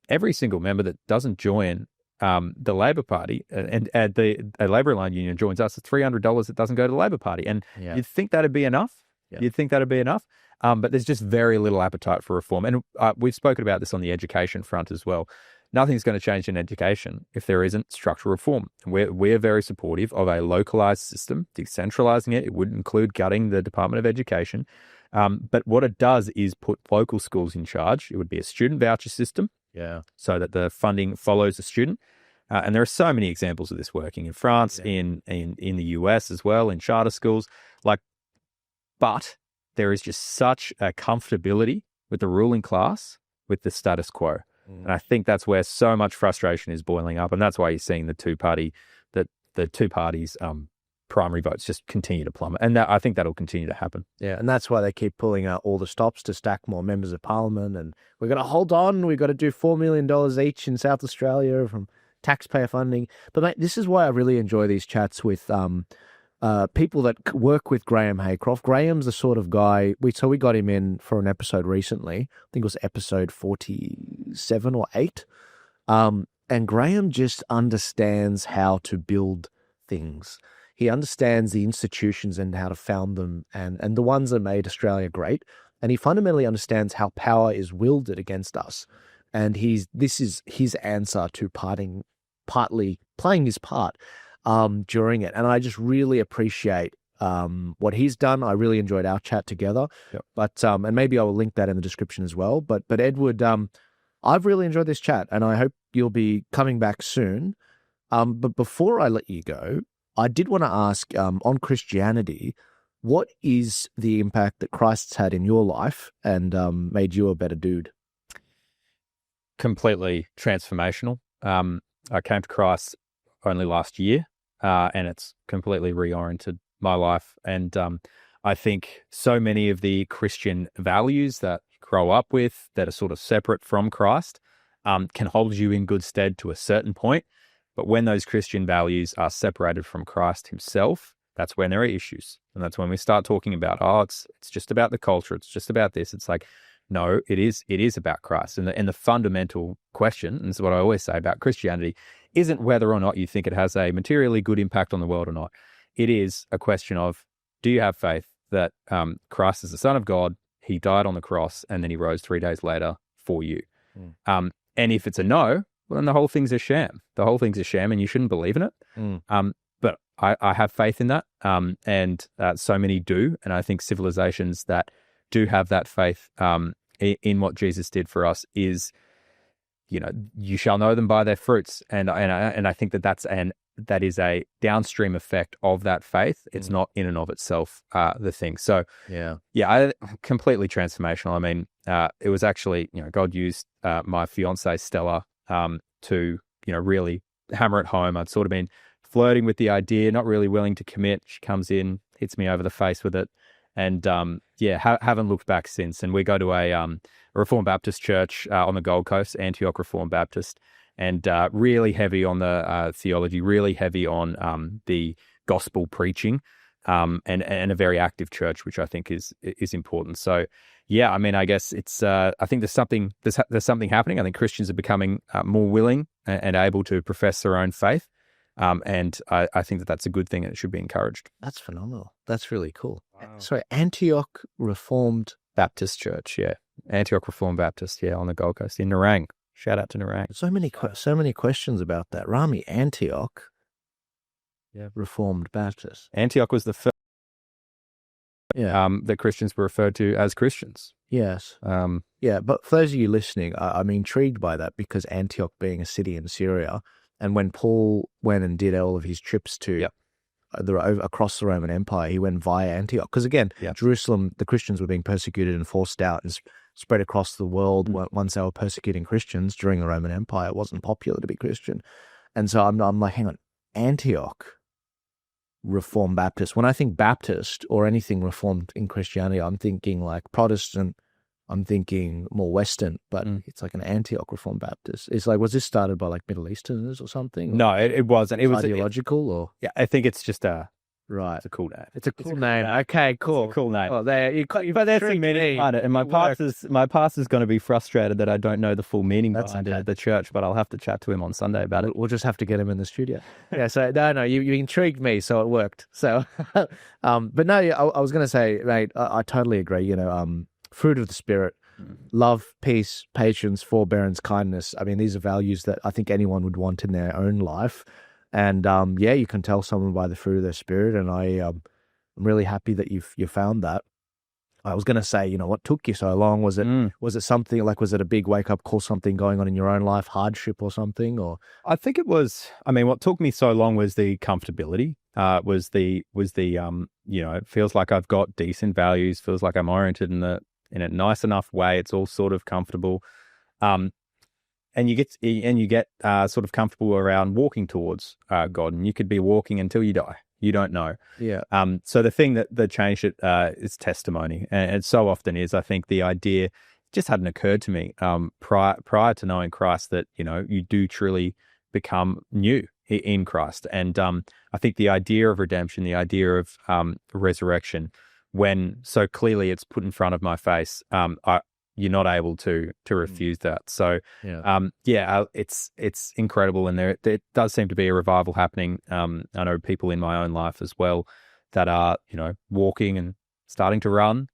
every single member that doesn't join the Labor Party and a Labor aligned union joins us, it's $300 that doesn't go to the Labor Party. And you'd think that'd be enough. Yeah. You'd think that'd be enough. But there's just very little appetite for reform. And we've spoken about this on the education front as well. Nothing's going to change in education if there isn't structural reform. We're very supportive of a localized system, decentralizing it. It would include gutting the Department of Education. But what it does is put local schools in charge. It would be a student voucher system. Yeah. So that the funding follows the student. And there are so many examples of this working in France, in the US as well, in charter schools. But there is just such a comfortability with the ruling class with the status quo. And I think that's where so much frustration is boiling up. And that's why you're seeing the two parties' primary votes just continue to plummet. And I think that'll continue to happen. Yeah, and that's why they keep pulling out all the stops to stack more members of parliament. And we're going to hold on. We've got to do $4 million each in South Australia from taxpayer funding. But mate, this is why I really enjoy these chats with people that work with Graham Haycroft. Graham's the sort of guy, we got him in for an episode recently. I think it was episode 47 or 8. And Graham just understands how to build things. He understands the institutions and how to found them and the ones that made Australia great. And he fundamentally understands how power is wielded against us. And this is his answer to partly playing his part during it. And I just really appreciate what he's done. I really enjoyed our chat together. Yep. But and maybe I will link that in the description as well. But Edward, I've really enjoyed this chat, and I hope you'll be coming back soon. But before I let you go, I did want to ask on Christianity, what is the impact that Christ's had in your life and made you a better dude? Completely transformational. I came to Christ only last year, and it's completely reoriented my life. And I think so many of the Christian values that you grow up with that are sort of separate from Christ can hold you in good stead to a certain point. But when those Christian values are separated from Christ himself, that's when there are issues. And that's when we start talking about, it's just about the culture. It's just about this. It's like, no, it is about Christ. And the fundamental question, and this is what I always say about Christianity, isn't whether or not you think it has a materially good impact on the world or not. It is a question of, do you have faith that Christ is the Son of God, he died on the cross, and then he rose 3 days later for you? And if it's a no, well, then the whole thing's a sham. The whole thing's a sham, and you shouldn't believe in it. But I have faith in that, and so many do. And I think civilizations that do have that faith in what Jesus did for us is, you shall know them by their fruits. And I think that is a downstream effect of that faith. It's not in and of itself the thing. So completely transformational. I mean, it was actually, God used my fiance Stella to, really hammer it home. I'd sort of been flirting with the idea, not really willing to commit. She comes in, hits me over the face with it. And haven't looked back since. And we go to a Reformed Baptist church on the Gold Coast, Antioch Reformed Baptist, and really heavy on the theology, really heavy on the gospel preaching, and a very active church, which I think is important. So, I mean, I guess it's. I think there's something happening. I think Christians are becoming more willing and able to profess their own faith. And I think that's a good thing and it should be encouraged. That's phenomenal. That's really cool. Wow. Sorry, Antioch Reformed Baptist Church, Antioch Reformed Baptist, on the Gold Coast in Nerang. Shout out to Nerang. So many questions about that. Rami, Antioch Reformed Baptist. Antioch was the first that Christians were referred to as Christians. Yes. But for those of you listening, I'm intrigued by that because Antioch being a city in Syria, and when Paul went and did all of his trips to across the Roman Empire, he went via Antioch. Because again, Jerusalem, the Christians were being persecuted and forced out and spread across the world. Once they were persecuting Christians during the Roman Empire, it wasn't popular to be Christian. And so I'm like, hang on, Antioch Reformed Baptist. When I think Baptist or anything Reformed in Christianity, I'm thinking like Protestant, I'm thinking more Western, but it's like an Antioch Reformed Baptist. It's like, was this started by like Middle Easterners or something? No, it wasn't. It was ideological or? Yeah, I think it's just Right. It's a cool name. It's a cool name. Okay, cool. It's a cool name. Well, there you've But there's tricked some meaning me. behind it, and my pastor's going to be frustrated that I don't know the full meaning That's behind okay. the church, but I'll have to chat to him on Sunday about it. We'll just have to get him in the studio. Yeah. So no, you intrigued me, so it worked. So, but no, I was going to say, mate, I totally agree. You know, fruit of the spirit, love, peace, patience, forbearance, kindness. I mean, these are values that I think anyone would want in their own life. And yeah, you can tell someone by the fruit of their spirit. And I'm really happy that you found that. I was going to say, you know, what took you so long? Was it something like, was it a big wake up call, something going on in your own life, hardship or something? Or I think it was, I mean, what took me so long was the comfortability, was the you know, it feels like I've got decent values, feels like I'm oriented in a nice enough way. It's all sort of comfortable. And you get sort of comfortable around walking towards God, and you could be walking until you die. You don't know. yeah, So the thing that changed it is testimony, and it so often is. I think the idea just hadn't occurred to me prior to knowing Christ that, you know, you do truly become new in Christ, and I think the idea of redemption, the idea of resurrection, when so clearly it's put in front of my face, you're not able to refuse that. So, it's incredible, and there does seem to be a revival happening. I know people in my own life as well that are, you know, walking and starting to run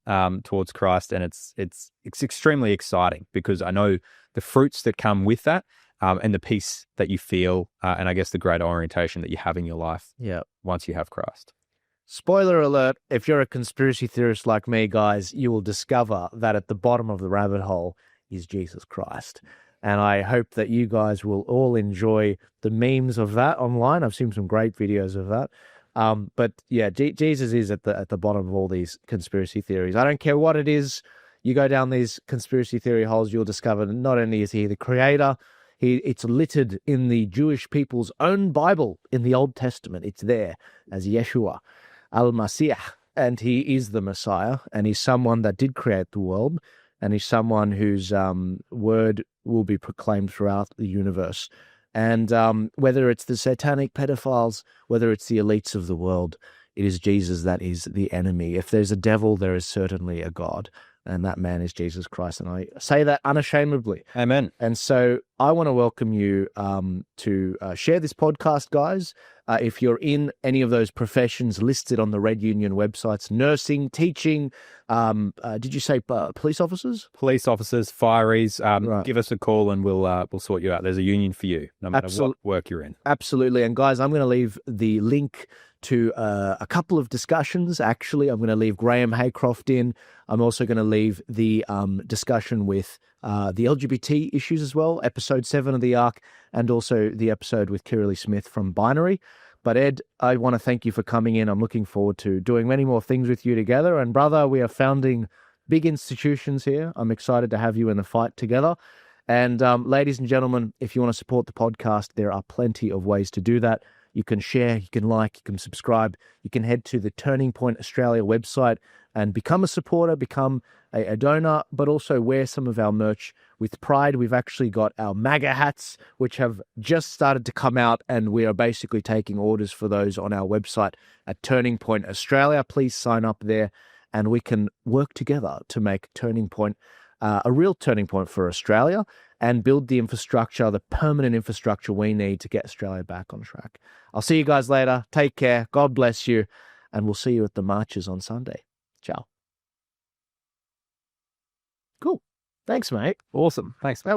towards Christ, and it's extremely exciting because I know the fruits that come with that, and the peace that you feel, and I guess the greater orientation that you have in your life. yeah. Once you have Christ. Spoiler alert, if you're a conspiracy theorist like me, guys, you will discover that at the bottom of the rabbit hole is Jesus Christ. And I hope that you guys will all enjoy the memes of that online. I've seen some great videos of that. But yeah, Jesus is at the bottom of all these conspiracy theories. I don't care what it is. You go down these conspiracy theory holes, you'll discover that not only is he the creator, it's littered in the Jewish people's own Bible in the Old Testament. It's there as Yeshua al-Masih, and he is the Messiah, and he's someone that did create the world, and he's someone whose word will be proclaimed throughout the universe. And whether it's the satanic pedophiles, whether it's the elites of the world, it is Jesus that is the enemy. If there's a devil, there is certainly a God, and that man is Jesus Christ. And I say that unashamedly. Amen. And so I want to welcome you to share this podcast, guys. If you're in any of those professions listed on the Red Union websites, nursing, teaching, did you say police officers? Police officers, fireys, Right. give us a call and we'll sort you out. There's a union for you, no matter what work you're in. Absolutely. And guys, I'm going to leave the link to a couple of discussions. Actually, I'm going to leave Graham Haycroft in. I'm also going to leave the discussion with the LGBT issues as well, episode 7 of the Ark, and also the episode with Kirley Smith from Binary. But Ed, I want to thank you for coming in. I'm looking forward to doing many more things with you together. And brother, we are founding big institutions here. I'm excited to have you in the fight together. And ladies and gentlemen, if you want to support the podcast, there are plenty of ways to do that. You can share, you can like, you can subscribe. You can head to the Turning Point Australia website and become a supporter, become a donor, but also wear some of our merch with pride. We've actually got our MAGA hats, which have just started to come out, and we are basically taking orders for those on our website at Turning Point Australia. Please sign up there, and we can work together to make Turning Point a real turning point for Australia and build the infrastructure, the permanent infrastructure we need to get Australia back on track. I'll see you guys later. Take care. God bless you. And we'll see you at the marches on Sunday. Ciao. Cool. Thanks, mate. Awesome. Thanks. That was